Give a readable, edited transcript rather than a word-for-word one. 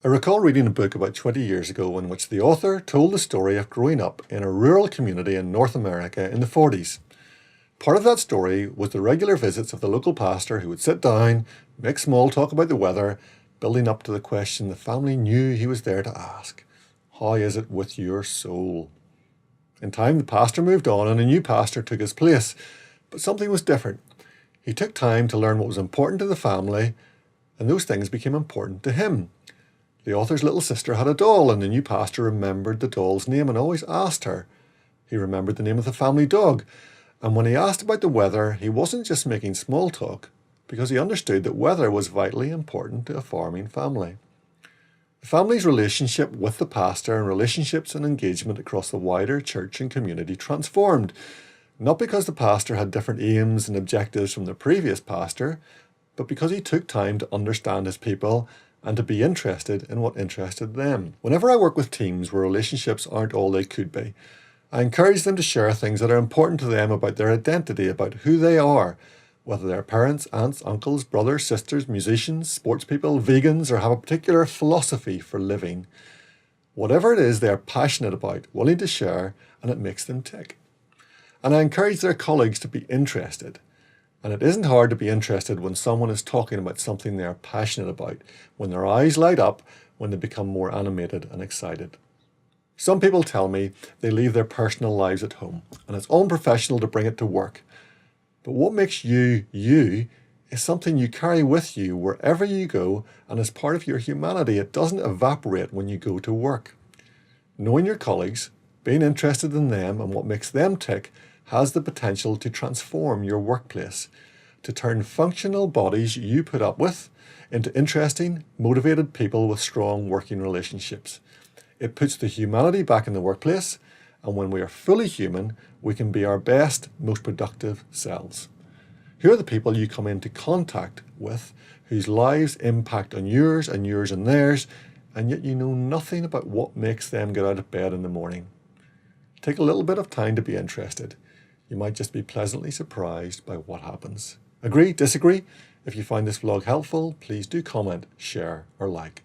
I recall reading a book about 20 years ago in which the author told the story of growing up in a rural community in North America in the 40s. Part of that story was the regular visits of the local pastor who would sit down, make small talk about the weather, building up to the question the family knew he was there to ask: how is it with your soul? In time, the pastor moved on and a new pastor took his place, but something was different. He took time to learn what was important to the family, and those things became important to him. The author's little sister had a doll, and the new pastor remembered the doll's name and always asked her. He remembered the name of the family dog, and when he asked about the weather, he wasn't just making small talk, because he understood that weather was vitally important to a farming family. The family's relationship with the pastor and relationships and engagement across the wider church and community transformed, not because the pastor had different aims and objectives from the previous pastor, but because he took time to understand his people and to be interested in what interested them. Whenever I work with teams where relationships aren't all they could be, I encourage them to share things that are important to them about their identity, about who they are, whether they're parents, aunts, uncles, brothers, sisters, musicians, sports people, vegans, or have a particular philosophy for living. Whatever it is they're passionate about, willing to share, and it makes them tick. And I encourage their colleagues to be interested. And it isn't hard to be interested when someone is talking about something they are passionate about, when their eyes light up, when they become more animated and excited. Some people tell me they leave their personal lives at home, and it's unprofessional to bring it to work. But what makes you, you, is something you carry with you wherever you go, and as part of your humanity. It doesn't evaporate when you go to work. Knowing your colleagues, being interested in them and what makes them tick, has the potential to transform your workplace, to turn functional bodies you put up with into interesting, motivated people with strong working relationships. It puts the humanity back in the workplace, and when we are fully human, we can be our best, most productive selves. Who are the people you come into contact with whose lives impact on yours and yours and theirs, and yet you know nothing about what makes them get out of bed in the morning? Take a little bit of time to be interested. You might just be pleasantly surprised by what happens. Agree? Disagree? If you find this vlog helpful, please do comment, share, or like.